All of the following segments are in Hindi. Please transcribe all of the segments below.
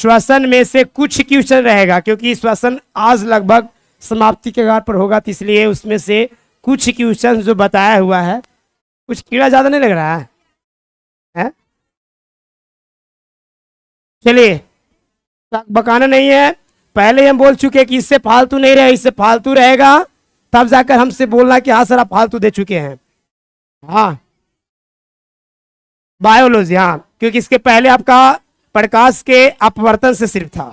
श्वसन में से कुछ क्वेश्चन रहेगा, क्योंकि श्वसन आज लगभग समाप्ति के कगार पर होगा, तो इसलिए उसमें से कुछ क्वेश्चन जो बताया हुआ है। कुछ कीड़ा ज्यादा नहीं लग रहा है? चलिए, बकाना नहीं है, पहले हम बोल चुके कि इससे फालतू नहीं रहे, इससे फालतू रहेगा तब जाकर हमसे बोलना कि हाँ सर आप फालतू दे चुके हैं। हाँ, बायोलॉजी, हाँ, क्योंकि इसके पहले आपका प्रकाश के अपवर्तन से सिर्फ था।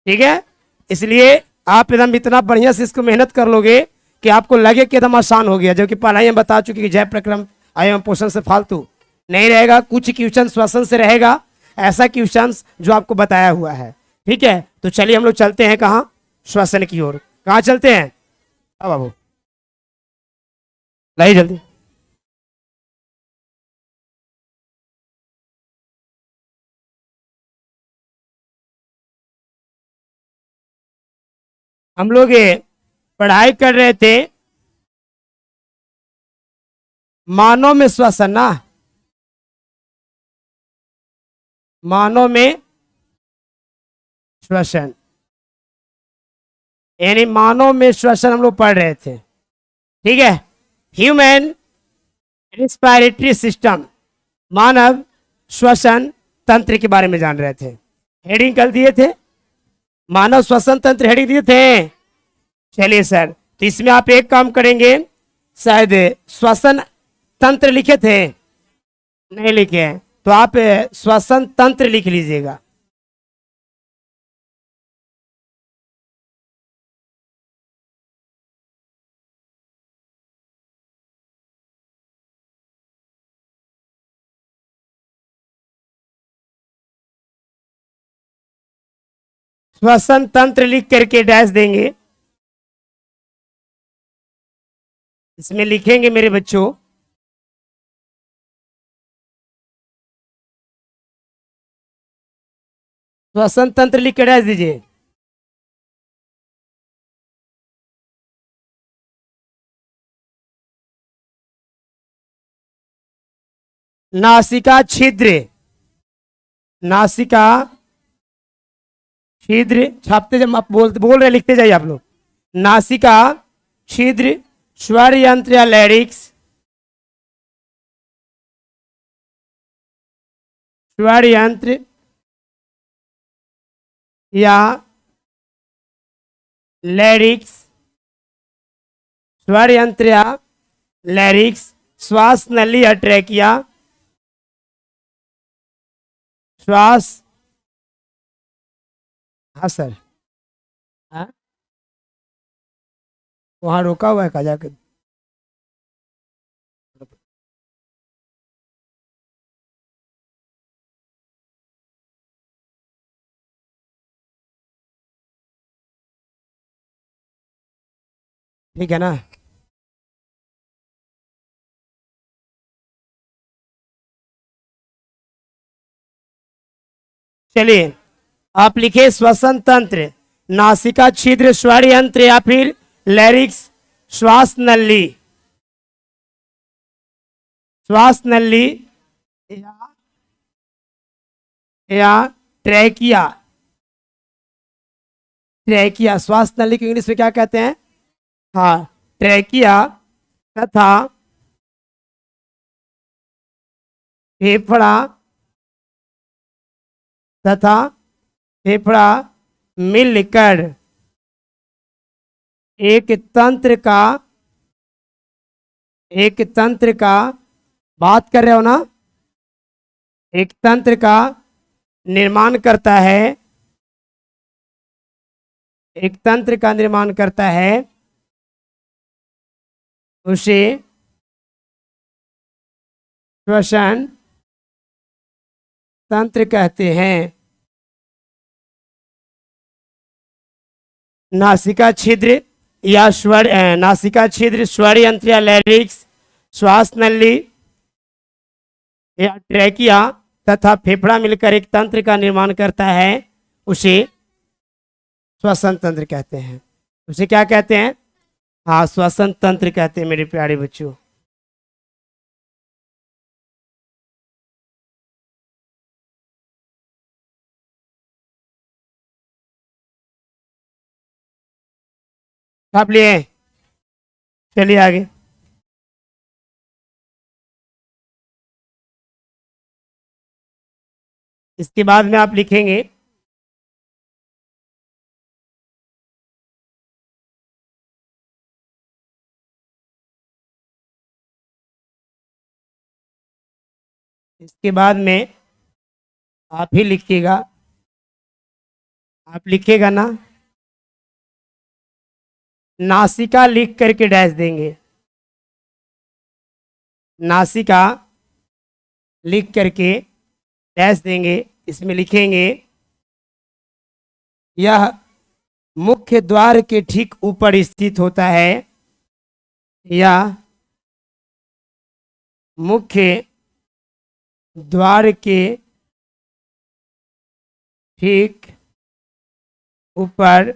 ठीक है, इसलिए आप एकदम इतना बढ़िया से इसको मेहनत कर लोगे कि आपको लगे कि एकदम आसान हो गया, जबकि पढ़ाई हम बता चुके कि जय प्रक्रम एवं पोषण से फालतू नहीं रहेगा। कुछ क्वेश्चन श्वसन से रहेगा, ऐसा क्वेश्चन जो आपको बताया हुआ है। ठीक है, तो चलिए हम लोग चलते हैं कहाँ, श्वसन की ओर। कहाँ चलते हैं? अब बाबू लाइए जल्दी। हम लोग ये पढ़ाई कर रहे थे मानव में श्वसन ना, मानव में श्वसन, यानी मानव में श्वसन हम लोग पढ़ रहे थे। ठीक है, ह्यूमन रिस्पायरेटरी सिस्टम, मानव श्वसन तंत्र के बारे में जान रहे थे। हेडिंग कल दिए थे, मानव श्वसन तंत्र हेडिंग दिए थे। चलिए सर, तो इसमें आप एक काम करेंगे, शायद श्वसन तंत्र लिखे थे, नहीं लिखे हैं, तो आप श्वसन तंत्र लिख लीजिएगा। श्वसन तंत्र लिख करके डैश देंगे, इसमें लिखेंगे मेरे बच्चों श्वसन तंत्र लिख के डैश दीजिए। नासिका छिद्र, नासिका छिद्र, छापते जब आप बोल रहे लिखते जाइए आप लोग। नासिका छिद्र स्वर यंत्र या लैरिक्स, स्वर यंत्र या लैरिक्स, स्वर यंत्र या लैरिक्स, श्वास नली या ट्रैकिया, श्वास, हाँ सर, हाँ वहां रोका हुआ है कहा जाकर। ठीक है ना? चलिए, आप लिखे श्वसन तंत्र, नासिका छिद्र स्वर यंत्र या फिर लैरिक्स, श्वास नली, श्वास नली या ट्रैकिया, ट्रैकिया, श्वास नली को इंग्लिश में क्या कहते हैं? हाँ, ट्रैकिया तथा फेफड़ा तथा फेफड़ा मिलकर एक तंत्र का बात कर रहे हो ना, एक तंत्र का निर्माण करता है, एक तंत्र का निर्माण करता है, उसे श्वसन तंत्र कहते हैं। नासिका छिद्र या स्वर, नासिका छिद्र स्वर यंत्र या लैरिक्स, श्वास नली या ट्रैकिया तथा फेफड़ा मिलकर एक तंत्र का निर्माण करता है, उसे श्वसन तंत्र कहते हैं। उसे क्या कहते हैं? हाँ, श्वसन तंत्र कहते हैं मेरे प्यारे बच्चों। छाप लिए? चलिए आगे। इसके बाद में आप लिखेंगे इसके बाद में आप ही लिखिएगा, आप लिखिएगा ना, नासिका लिख करके डैश देंगे, नासिका लिख करके डैश देंगे। इसमें लिखेंगे यह मुख्य द्वार के ठीक ऊपर स्थित होता है, यह मुख्य द्वार के ठीक ऊपर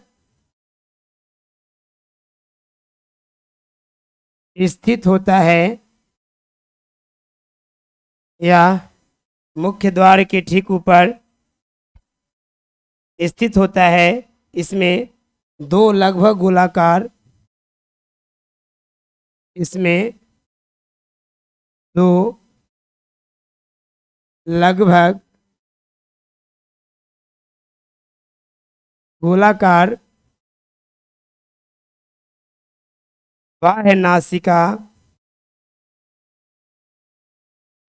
स्थित होता है, यह मुख्य द्वार के ठीक ऊपर स्थित होता है। इसमें दो लगभग गोलाकार, इसमें दो लगभग गोलाकार बाह्य नासिका,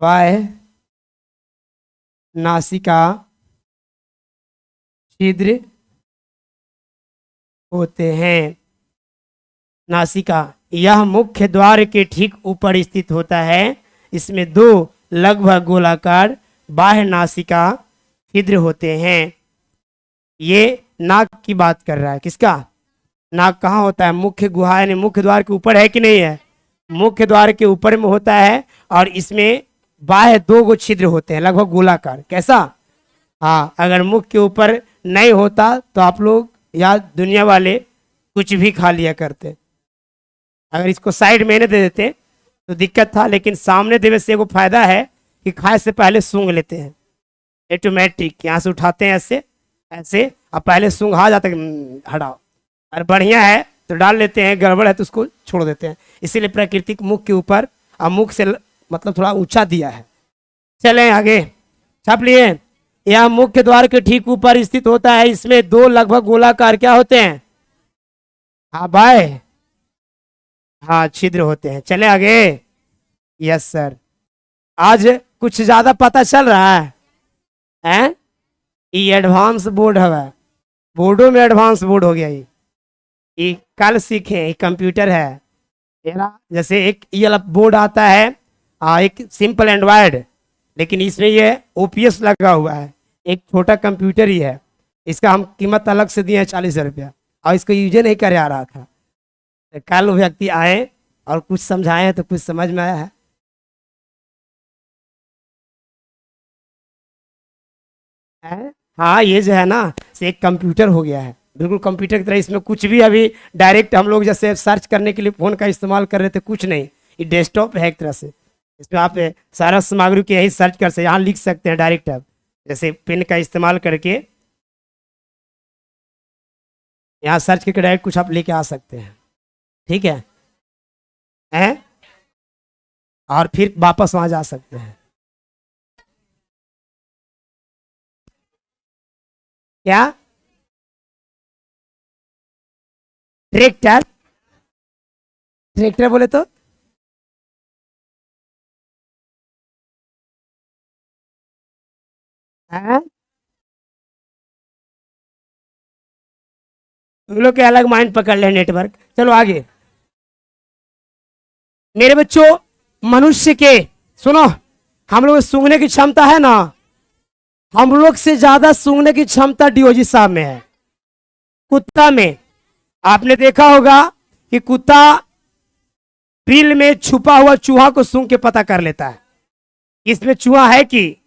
बाह्य नासिका छिद्र होते हैं। नासिका यह मुख्य द्वार के ठीक ऊपर स्थित होता है, इसमें दो लगभग गोलाकार बाह्य नासिका छिद्र होते हैं। ये नाक की बात कर रहा है। किसका? नाक कहाँ होता है? मुख्य गुहा यानी मुख्य द्वार के ऊपर है कि नहीं है? मुख्य द्वार के ऊपर में होता है और इसमें बाह्य दो गो छिद्र होते हैं लगभग गोलाकार। कैसा? हाँ, अगर मुख के ऊपर नहीं होता तो आप लोग या दुनिया वाले कुछ भी खा लिया करते। अगर इसको साइड में दे देते तो दिक्कत था, लेकिन सामने देने से एगो फायदा है कि खाए से पहले सूंघ लेते हैं, ऑटोमेटिक यहाँ से उठाते हैं ऐसे ऐसे, और पहले सूंघ आ जाता है हटाओ, और बढ़िया है तो डाल लेते हैं, गड़बड़ है तो उसको छोड़ देते हैं। इसीलिए प्राकृतिक मुख के ऊपर और मुख से मतलब थोड़ा ऊंचा दिया है। चलें आगे, छाप लिए? यह मुख्य द्वार के ठीक ऊपर स्थित होता है, इसमें दो लगभग गोलाकार क्या होते हैं? हाँ बाय, हाँ छिद्र होते हैं। चले आगे। यस सर, आज कुछ ज्यादा पता चल रहा है हैं? ये एडवांस बोर्ड है, बोर्डों में एडवांस बोर्ड हो गया। ये कल सीखे, ये कंप्यूटर है। जैसे एक ये वाला बोर्ड आता है, एक सिंपल एंड्रॉयड, लेकिन इसमें ये ओपीएस लगा हुआ है, एक छोटा कंप्यूटर ही है। इसका हम कीमत अलग से दिए हैं 40 रुपया, और इसको यूज नहीं करे आ रहा था। तो कल व्यक्ति आए और कुछ समझाए हैं तो कुछ समझ में आया है? हाँ, ये जो है ना से एक कंप्यूटर हो गया है, बिल्कुल कंप्यूटर की तरह। इसमें कुछ भी अभी डायरेक्ट हम लोग जैसे सर्च करने के लिए फ़ोन का इस्तेमाल कर रहे थे, कुछ नहीं, ये डेस्कटॉप है एक तरह से। इसमें आप सारा सामग्री के यही सर्च कर सकते, यहाँ लिख सकते हैं डायरेक्ट। आप जैसे पेन का इस्तेमाल करके यहाँ सर्च करके डायरेक्ट कुछ आप लेके आ सकते हैं। ठीक है हैं? और फिर वापस वहाँ जा सकते हैं। क्या? ट्रैक्टर? ट्रैक्टर बोले तो हैं? तुम लोग के अलग माइंड पकड़ ले नेटवर्क। चलो आगे मेरे बच्चों। मनुष्य के सुनो, हम लोग सूंघने की क्षमता है ना, हम लोग से ज्यादा सूंघने की क्षमता डियोजी साहब में है। कुत्ता में आपने देखा होगा कि कुत्ता बिल में छुपा हुआ चूहा को सूंघ के पता कर लेता है इसमें चूहा है कि।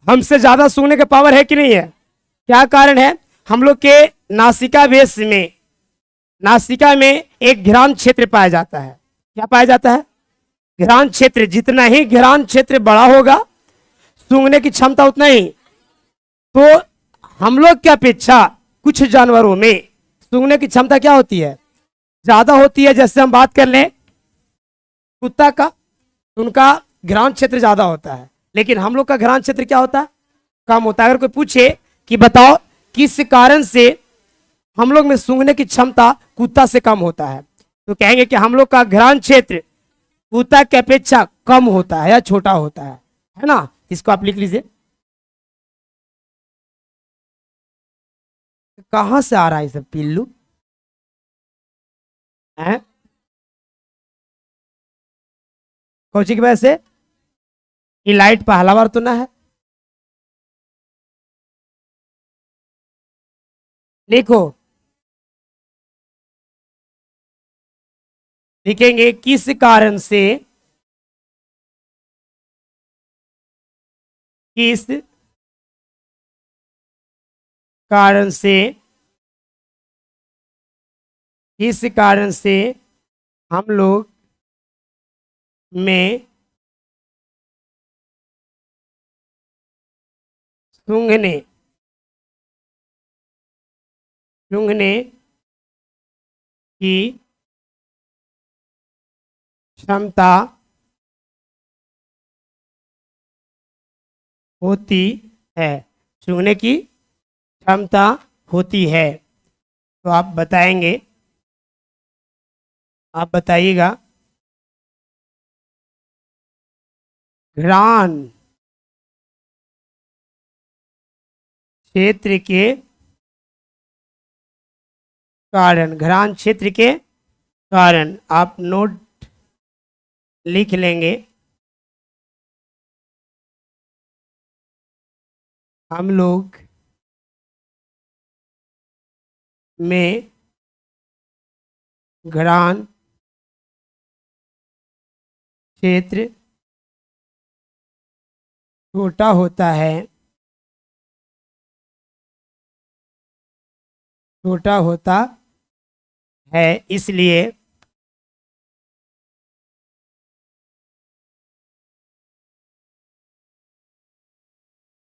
हमसे ज्यादा सूंघने का पावर है कि नहीं है? क्या कारण है? हम लोग के नासिका बेस में, नासिका में एक घ्राण क्षेत्र पाया जाता है। क्या पाया जाता है? घ्राण क्षेत्र। जितना ही घ्राण क्षेत्र बड़ा होगा, सूंघने की क्षमता उतना ही। तो हम लोग की अपेक्षा कुछ जानवरों में सूंघने की क्षमता क्या होती है? ज्यादा होती है, जैसे हम बात कर लें कुत्ता का, तो उनका घ्राण क्षेत्र ज्यादा होता है, लेकिन हम लोग का घ्राण क्षेत्र क्या होता है, कम होता है। अगर कोई पूछे कि बताओ किस कारण से हम लोग में सूंघने की क्षमता कुत्ता से कम होता है, तो कहेंगे कि हम लोग का घ्राण क्षेत्र कुत्ता की अपेक्षा कम होता है या छोटा होता है ना। इसको आप लिख लीजिए। कहां से आ रहा है सब पिल्लू है, कोची की वजह से, ये लाइट पहला बार तो ना है। लिखो, लिखेंगे किस कारण से, किस कारण से, किस कारण से हम लोग में सूंघने, सूंघने की क्षमता होती है, सूंघने की क्षमता होती है। तो आप बताएंगे, आप बताइएगा घ्राण क्षेत्र के कारण, घ्राण क्षेत्र के कारण आप नोट लिख लेंगे। हम लोग में घ्राण क्षेत्र छोटा होता है, छोटा होता है, इसलिए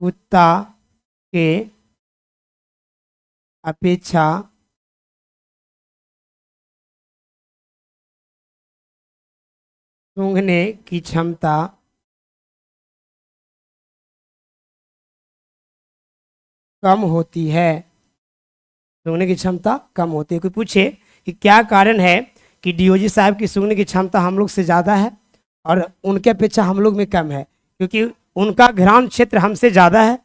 कुत्ता के अपेक्षा सूंघने की क्षमता कम होती है, सूंघने की क्षमता कम होती है। कोई पूछे कि क्या कारण है कि डीओजी साहब की सूंघने की क्षमता हम लोग से ज़्यादा है और उनके अपेक्षा हम लोग में कम है, क्योंकि उनका घ्राण क्षेत्र हमसे ज़्यादा है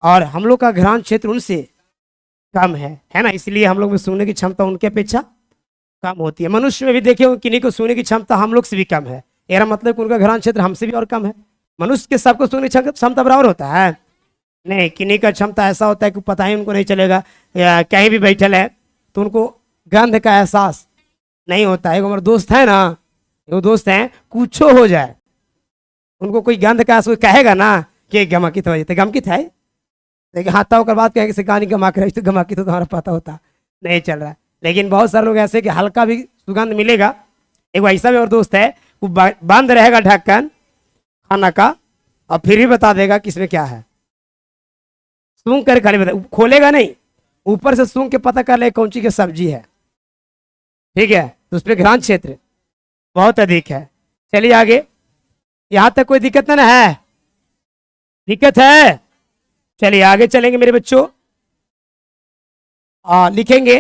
और हम लोग का घ्राण क्षेत्र उनसे कम है ना, इसलिए हम लोग में सूंघने की क्षमता उनके अपेक्षा कम होती है। मनुष्य में भी देखिए किन्हीं को सूंघने की क्षमता हम लोग से भी कम है, मेरा मतलब कि उनका घ्राण क्षेत्र हमसे भी और कम है। मनुष्य के सबको सूंघने की क्षमता बराबर होता है नहीं, किन्हीं का क्षमता ऐसा होता है कि पता ही उनको नहीं चलेगा, या कहीं भी बैठल है तो उनको गंध का एहसास नहीं होता है। हमारे दोस्त है ना, वो दोस्त हैं, कुछ हो जाए उनको कोई गंध का एहसास कहेगा ना कि गमकित हो जाते, गमकित है, लेकिन हाथा होकर बात कहेंगे से कहानी गमक रही, तो गमकित तो तुम्हारा पता होता नहीं चल रहा है। लेकिन बहुत सारे लोग ऐसे कि हल्का भी सुगंध मिलेगा। एक ऐसा भी और दोस्त है, वो बंद रहेगा ढक्कन खाना का और फिर भी बता देगा कि इसमें क्या है, सूंघ कर खाली बता, खोलेगा नहीं, ऊपर से सूंघ के पता कर ले कौन सी की सब्जी है, ठीक है। तो उस पर घ्राण क्षेत्र बहुत अधिक है। चलिए आगे, यहां तक कोई दिक्कत ना है, दिक्कत है, चलिए आगे चलेंगे मेरे बच्चों। लिखेंगे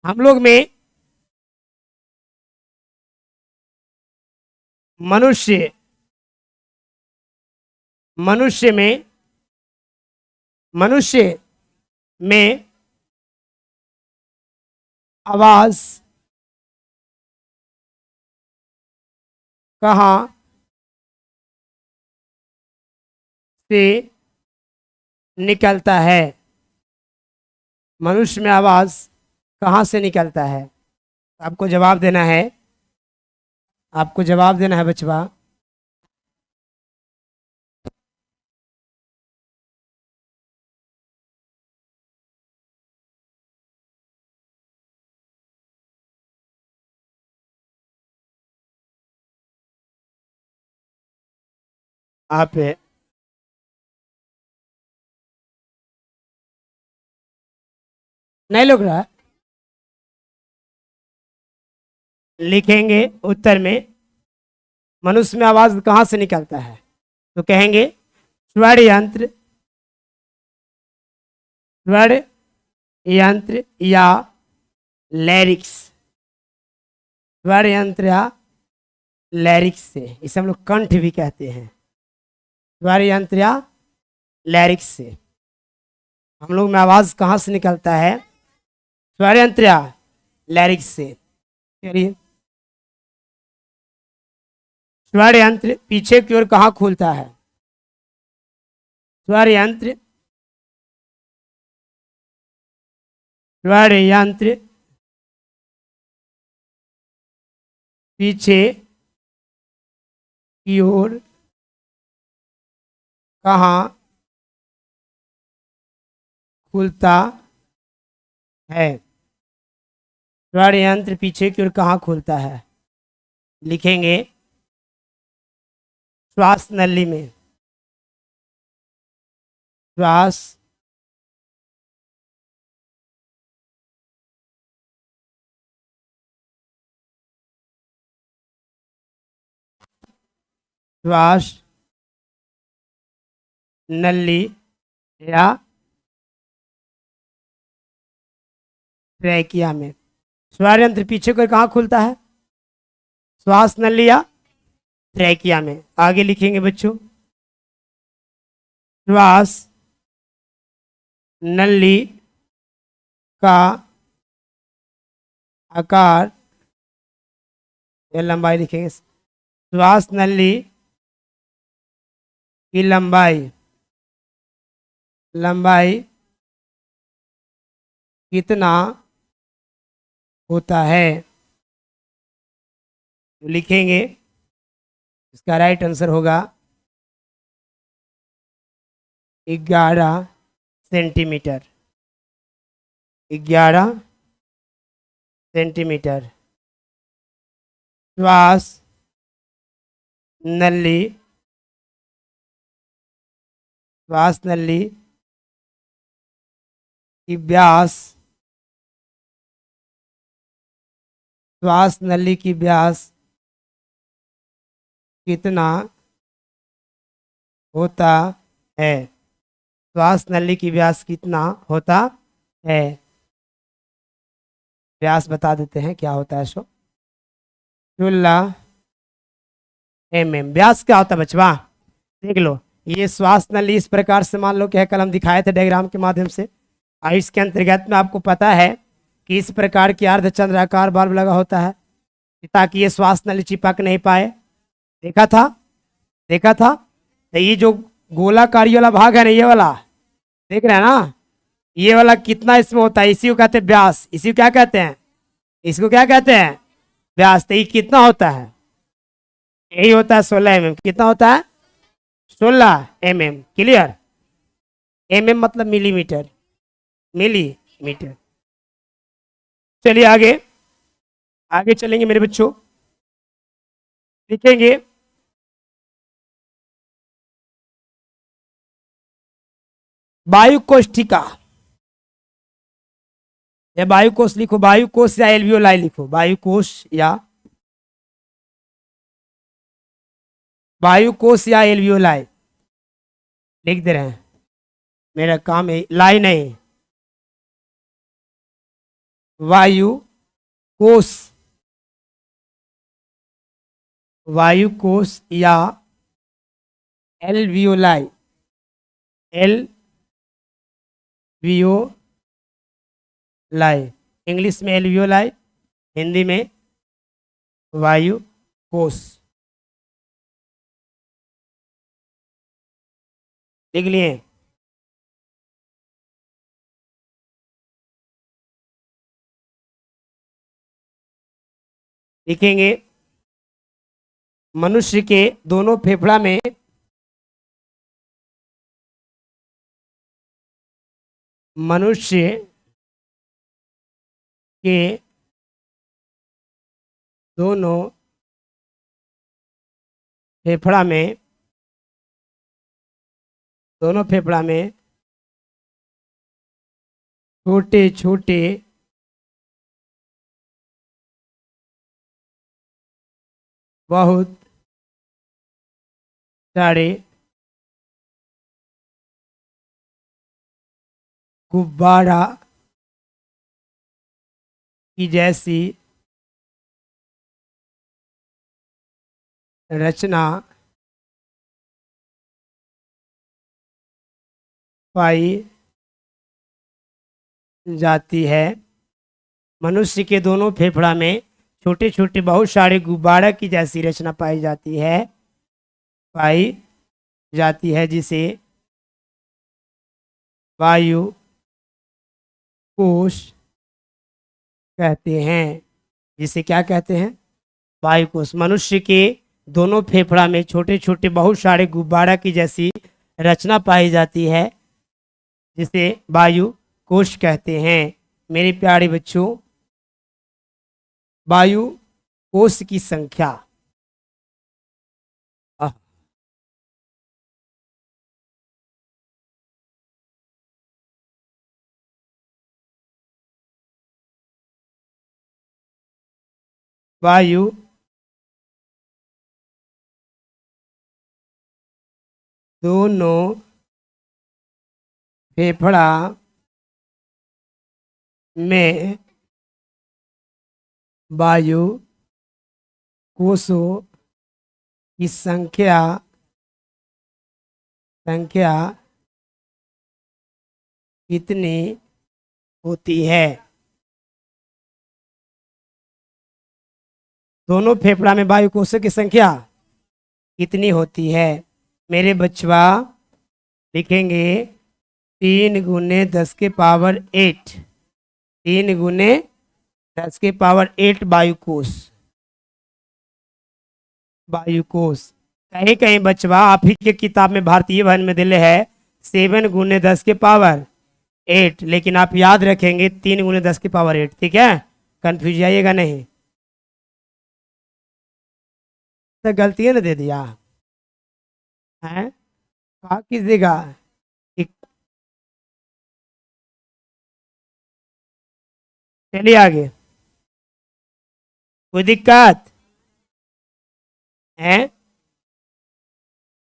हम लोग में मनुष्य, मनुष्य में, मनुष्य में आवाज कहाँ से निकलता है, मनुष्य में आवाज कहाँ से निकलता है, आपको जवाब देना है, आपको जवाब देना है बचवा। आप नहीं लग रहा है, लिखेंगे उत्तर में मनुष्य में आवाज कहाँ से निकलता है, तो कहेंगे स्वर यंत्र, स्वर यंत्र या लैरिक्स, स्वर यंत्र या लैरिक्स से, इसे हम लोग कंठ भी कहते हैं, स्वर यंत्र या लैरिक्स से हम लोग में आवाज कहाँ से निकलता है, स्वर यंत्र या लैरिक्स से। चलिए, स्वर यंत्र पीछे की ओर कहाँ खुलता है, स्वर यंत्र, स्वर यंत्र पीछे की ओर कहाँ खुलता है, स्वर यंत्र पीछे की ओर कहाँ खुलता है, लिखेंगे श्वास नली में, श्वास श्वास नली या ट्रैकिया में। स्वर यंत्र पीछे को कहाँ खुलता है, श्वास नली या ट्रैकिया में। आगे लिखेंगे बच्चों, श्वास नली का आकार या लंबाई लिखेंगे, श्वास नली की लंबाई, लंबाई कितना होता है, तो लिखेंगे इसका राइट आंसर होगा 11 सेंटीमीटर, 11 सेंटीमीटर। श्वास नली, श्वास नली की व्यास, श्वास नली की व्यास कितना होता है, श्वास नली की व्यास कितना होता है, व्यास बता देते हैं क्या होता है। 16 mm व्यास क्या होता है बचवा, देख लो, ये श्वास नली इस प्रकार से मान लो कि है, कल हम दिखाए थे डायग्राम के माध्यम से। आयुष के अंतर्गत में आपको पता है कि इस प्रकार की अर्धचंद्राकार बल्ब लगा होता है ताकि ये श्वास नली चिपक नहीं पाए, देखा था, देखा था। तो ये जो गोलाकारी वाला भाग है ना, ये वाला देख रहे हैं ना, ये वाला कितना इसमें होता है, इसी को कहते हैं व्यास, इसी को क्या कहते हैं, इसको क्या कहते हैं, व्यास। तो ये कितना होता है, यही होता है 16 mm। कितना होता है, 16 mm। क्लियर, mm मतलब मिलीमीटर, मिलीमीटर। चलिए आगे, आगे चलेंगे मेरे बच्चों, लिखेंगे वायु कोष्ठिका, या वायु कोश लिखो, वायु कोश या एल्वियोलाई लिखो, वायु कोश या वायु कोश या एल्वियोलाई लिख दे रहे हैं, मेरा काम है, लाई नहीं, वायु कोश, वायु कोश या एल्वियोलाई, एल्वियोलाई, इंग्लिश में एल्वियोलाई, हिंदी में वायु कोश, लिख लिए। लिखेंगे मनुष्य के दोनों फेफड़ा में, मनुष्य के दोनों फेफड़ा में, दोनों फेफड़ा में छोटे छोटे बहुत सारे गुब्बारा की जैसी रचना पाई जाती है। मनुष्य के दोनों फेफड़ा में छोटे छोटे बहुत सारे गुब्बारा की जैसी रचना पाई जाती है जिसे वायु कोश कहते हैं। जिसे क्या कहते हैं? वायु कोश। मनुष्य के दोनों फेफड़ा में छोटे छोटे बहुत सारे गुब्बारा की जैसी रचना पाई जाती है जिसे वायु कोश कहते हैं। मेरे प्यारे बच्चों, वायु कोश की संख्या वायु दोनों फेफड़ा में वायु कोशों की संख्या कितनी होती है? दोनों फेफड़ा में वायु कोशों की संख्या कितनी होती है? मेरे बच्चा लिखेंगे 3 × 10⁸। 3 × 10⁸ वायुकोश। कहीं कहीं बचवा आप ही के किताब में भारतीय भवन में दिले है 7 × 10⁸, लेकिन आप याद रखेंगे 3 × 10⁸। ठीक है, कंफ्यूज जाइएगा नहीं। तो गलती ने दे दिया है, कहा कीजिएगा। चलिए आगे, कोई दिक्कत है?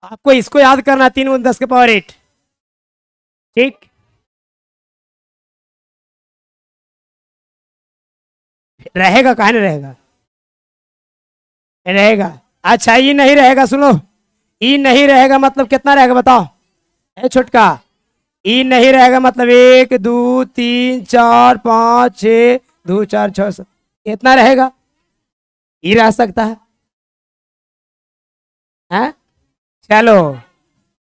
आपको इसको याद करना 3 × 10⁸। ठीक, रहेगा, कहा नहीं रहेगा? रहेगा। अच्छा, ये नहीं रहेगा, सुनो, ई नहीं रहेगा मतलब कितना रहेगा बताओ? छोटका, ई नहीं रहेगा मतलब 1 2 3 4 5 6 2 4 6 7 इतना रहेगा। ई रह सकता है, हैं? चलो,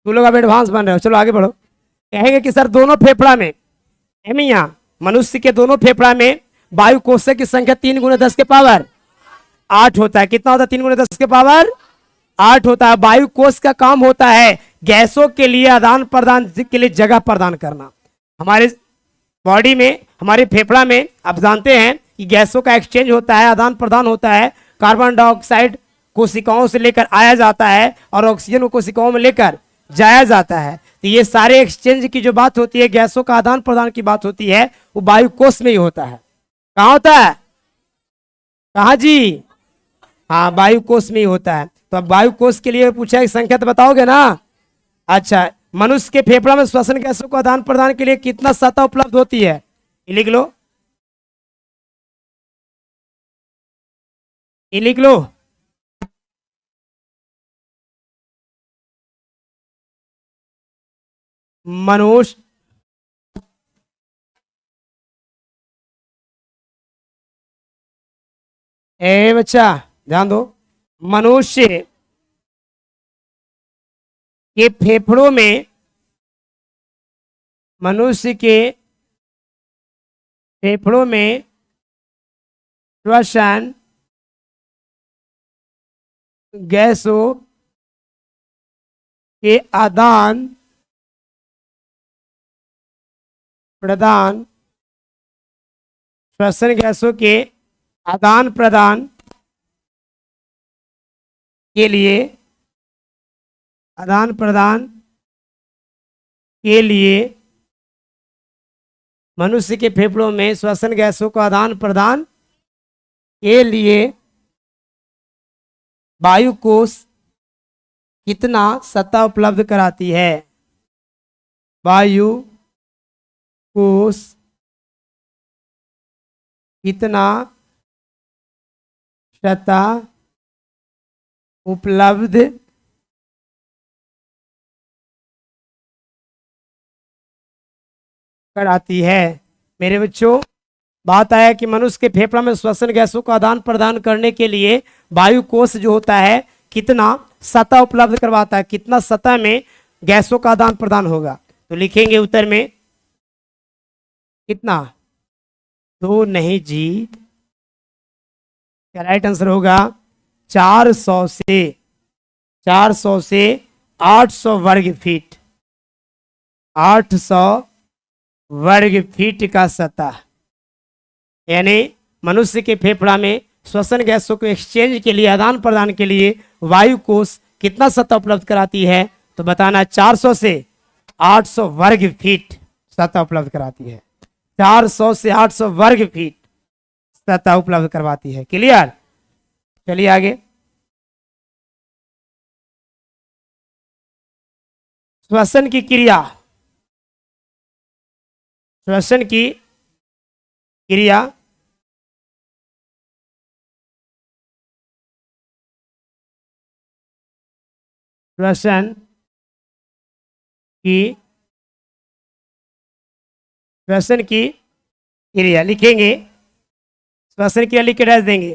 तू लोग अब एडवांस बन रहे हो, चलो आगे बढ़ो। कहेंगे कि सर दोनों फेफड़ा में, मियाँ, मनुष्य के दोनों फेफड़ा में वायु कोशों की संख्या 3 × 10⁸ होता है। कितना होता है? 3 × 10⁸ होता है। वायु कोश का काम होता है गैसों के लिए आदान प्रदान के लिए जगह प्रदान करना। हमारे बॉडी में, हमारे फेफड़ा में आप जानते हैं कि गैसों का एक्सचेंज होता है, आदान प्रदान होता है। कार्बन डाइऑक्साइड कोशिकाओं से लेकर आया जाता है और ऑक्सीजन को कोशिकाओं में लेकर जाया जाता है। तो ये सारे एक्सचेंज की जो बात होती है, गैसों का आदान प्रदान की बात होती है, वो वायु कोश में ही होता है। कहाँ होता है? कहाँ जी? हाँ, वायु कोश में ही होता है। तो अब वायु कोश के लिए पूछा है संख्या, तो बताओगे ना? अच्छा, मनुष्य के फेफड़ा में श्वसन गैसों को आदान प्रदान के लिए कितना सतह उपलब्ध होती है? लिख लो, लिख लो। मनुष्य बच्चा ध्यान दो, मनुष्य के फेफड़ों में, मनुष्य के फेफड़ों में श्वसन गैसों के आदान प्रदान, श्वसन गैसों के आदान प्रदान के लिए, आदान प्रदान के लिए मनुष्य के फेफड़ों में श्वसन गैसों को आदान प्रदान के लिए वायु कोश कितना सत्ता उपलब्ध कराती है? वायु कोश कितना सत्ता उपलब्ध कराती है? मेरे बच्चों, बात आया कि मनुष्य के फेफड़ा में श्वसन गैसों का आदान प्रदान करने के लिए वायु कोश जो होता है कितना सतह उपलब्ध करवाता है, कितना सतह में गैसों का आदान प्रदान होगा? तो लिखेंगे उत्तर में कितना? 2 नहीं जी, क्या राइट आंसर होगा? 400 से 800 वर्ग फीट, 800 वर्ग फीट का सतह। यानी मनुष्य के फेफड़ा में श्वसन गैसों को एक्सचेंज के लिए, आदान प्रदान के लिए वायु कोश कितना सतह उपलब्ध कराती है? तो बताना 400 से 800 वर्ग फीट सतह उपलब्ध कराती है। 400 से 800 वर्ग फीट सतह उपलब्ध करवाती है। क्लियर? चलिए आगे। श्वसन की क्रिया, श्वसन की क्रिया श्वसन की श्वसन की क्रिया लिखेंगे, श्वसन क्रिया लिख के डैश देंगे।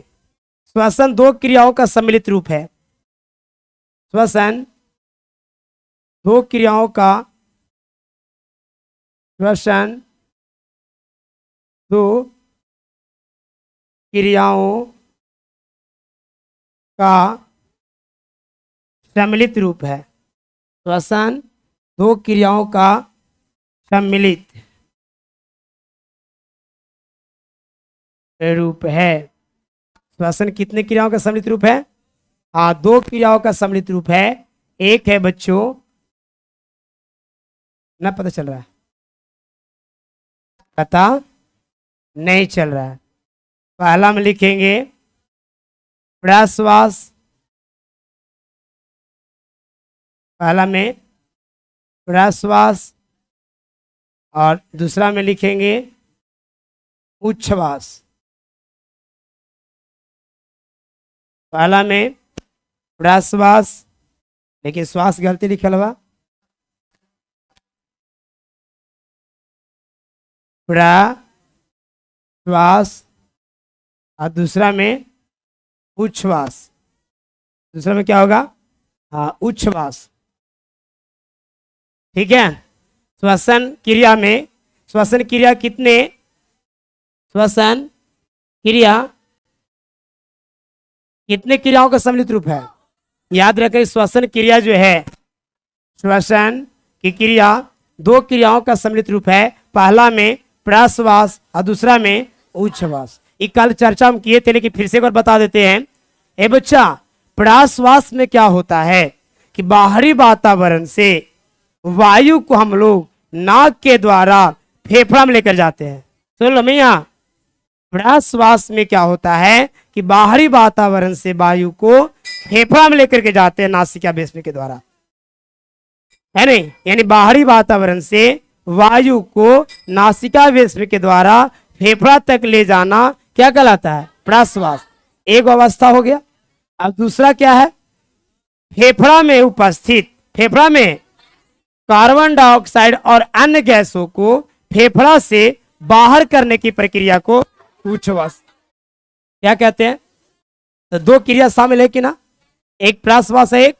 श्वसन 2 क्रियाओं का सम्मिलित रूप है। श्वसन 2 क्रियाओं का, श्वसन 2 क्रियाओं का सम्मिलित रूप है। श्वसन 2 क्रियाओं का सम्मिलित रूप है। श्वसन कितने क्रियाओं का सम्मिलित रूप है? हाँ, 2 क्रियाओं का सम्मिलित रूप है। एक है बच्चों, ना पता चल रहा है? पता नहीं चल रहा है। पहला में लिखेंगे प्रश्वास, पहला में प्रश्वास और दूसरा में लिखेंगे उच्छ्वास। पहला में प्रश्वास, लेकिन श्वास गलती लिखल हुआ, प्रश्वास और दूसरा में उच्छ्वास। दूसरा में क्या होगा? हाँ, उच्छ्वास। ठीक है। श्वसन क्रिया में, श्वसन क्रिया कितने, श्वसन क्रिया कितने क्रियाओं का सम्मिलित रूप है? याद रखें, श्वसन क्रिया जो है, श्वसन की क्रिया 2 क्रियाओं का सम्मिलित रूप है। पहला में प्रश्वास और दूसरा में उच्छ्वास। ये कल चर्चा हम किए थे, लेकिन फिर से एक बार बता देते हैं। ए बच्चा, प्रश्वास में क्या होता है कि बाहरी वातावरण से वायु को हम लोग नाक के द्वारा फेफड़ा में लेकर जाते हैं। सुन लो भैया, प्रश्वास में क्या होता है कि बाहरी वातावरण से वायु को फेफड़ा में लेकर के जाते हैं नासिका भेषण के द्वारा, है नहीं? यानी बाहरी वातावरण से वायु को नासिका भेषण के द्वारा फेफड़ा तक ले जाना क्या कहलाता है? प्रश्वास। एक अवस्था हो गया। अब दूसरा क्या है? फेफड़ा में उपस्थित, फेफड़ा में कार्बन डाइऑक्साइड और अन्य गैसों को फेफड़ा से बाहर करने की प्रक्रिया को उच्छ्वास क्या कहते हैं? तो 2 क्रिया शामिल है कि ना? एक प्रश्वास है, एक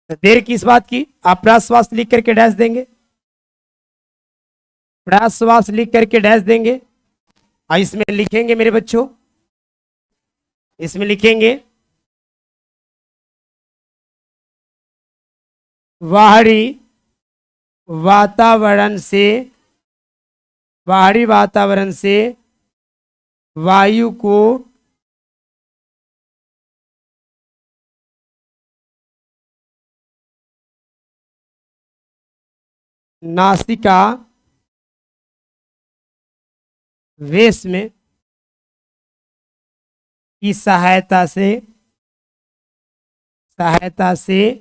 तो देर किस बात की? आप प्रश्वास लिख करके डैश देंगे, प्रश्वास लिख करके डैश देंगे। और इसमें लिखेंगे मेरे बच्चों, इसमें लिखेंगे बाहरी वातावरण से, बाहरी वातावरण से वायु को नासिका भेषण की सहायता से सहायता से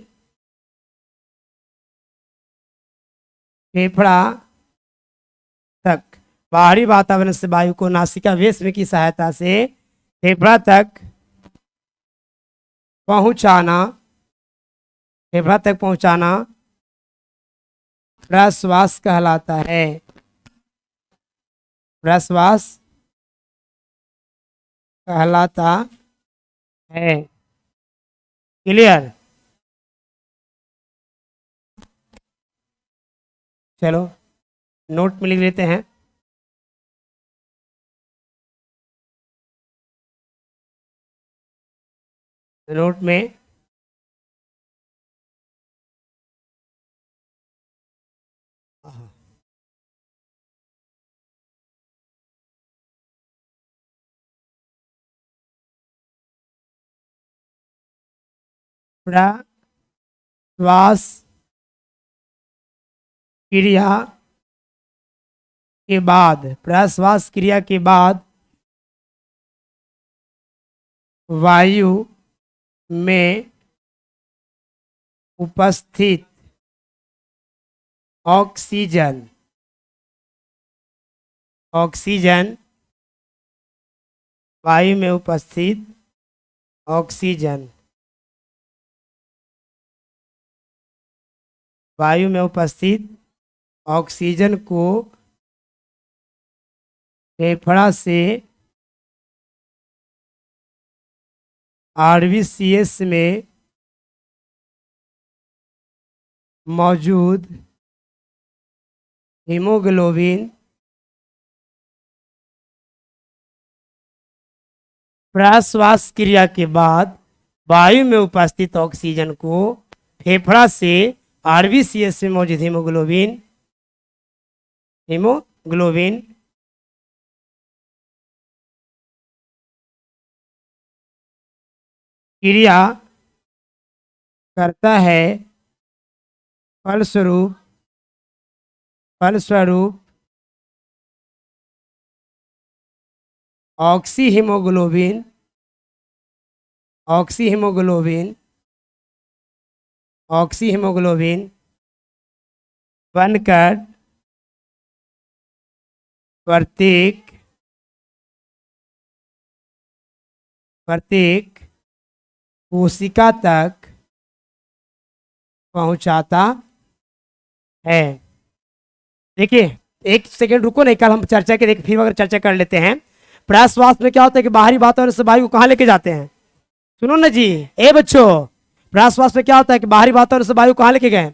फेफड़ा तक, बाहरी वातावरण से वायु को नासिका वेश में की सहायता से फेफड़ा तक पहुंचाना, फेफड़ा तक पहुंचाना प्रश्वास कहलाता है। प्रश्वास कहलाता है। क्लियर? चलो नोट में लिख लेते हैं। नोट में प्रश्वास क्रिया के बाद, प्रश्वास क्रिया के बाद वायु में उपस्थित ऑक्सीजन, ऑक्सीजन, वायु में उपस्थित ऑक्सीजन, वायु में उपस्थित ऑक्सीजन को फेफड़ा से आरबीसीएस में मौजूद हीमोग्लोबिन, प्रश्वास क्रिया के बाद वायु में उपस्थित ऑक्सीजन को फेफड़ा से आरबीसीएस में मौजूद हीमोग्लोबिन, हीमोग्लोबिन क्रिया करता है। फलस्वरूप, फलस्वरूप oxy haemoglobin, oxy haemoglobin, oxy haemoglobin बनकर प्रत्येक कोशिका तक पहुंचाता है। देखिए एक सेकेंड रुको, नहीं कल हम चर्चा के, फिर अगर चर्चा कर लेते हैं। प्रश्वास में क्या होता है कि बाहरी वातावरण से वायु को कहाँ लेके जाते हैं? सुनो ना जी, ए बच्चों, प्रश्वास में क्या होता है कि बाहरी वातावरण से वायु कहाँ लेके गए?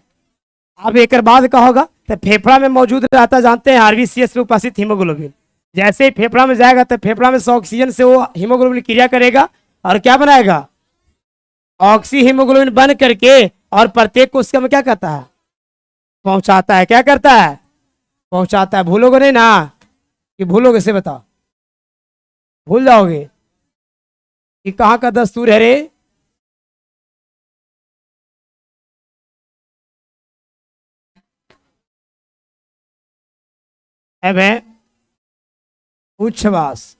अब एक बाद का होगा तो फेफड़ा में मौजूद रहता, जानते हैं, आरबीसीएस में उपस्थित हीमोग्लोबिन। जैसे ही फेफड़ा में जाएगा तो फेफड़ा में से ऑक्सीजन से वो हीमोग्लोबिन क्रिया करेगा और क्या बनाएगा? ऑक्सी हीमोग्लोबिन बन करके और प्रत्येक कोशिका में क्या करता है? पहुंचाता है। क्या करता है? पहुंचाता है। भूलोगे नहीं ना? कि भूलोगे से बताओ? भूल जाओगे कि कहाँ का दस्तूर है रे? अब है उच्छ्वास।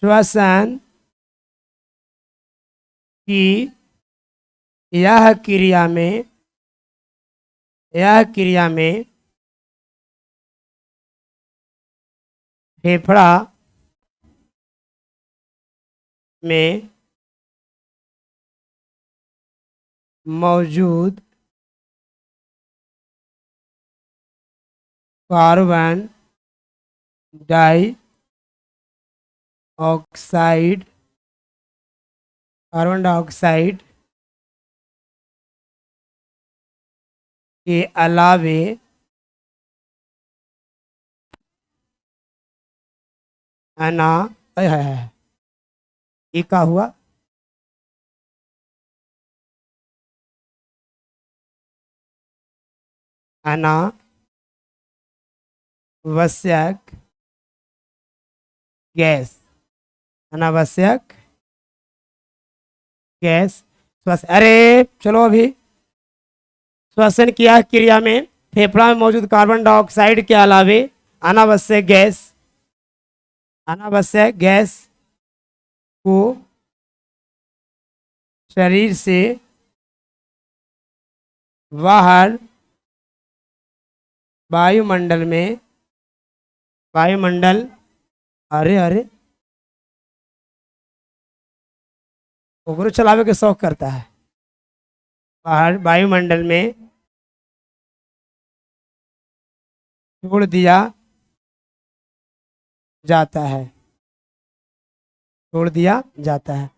श्वसन की यह क्रिया में फेफड़ा में मौजूद कार्बन डाइऑक्साइड के अलावे ये क्या हुआ? अनावश्यक गैस, अनावश्यक गैस श्वसन। अरे चलो, अभी श्वसन की क्रिया में फेफड़ा में मौजूद कार्बन डाइऑक्साइड के अलावे अनावश्यक गैस को शरीर से बाहर वायुमंडल अरे अरे ओकरो चलावे के शौक करता है। बाहर वायुमंडल में छोड़ दिया जाता है, छोड़ दिया जाता है।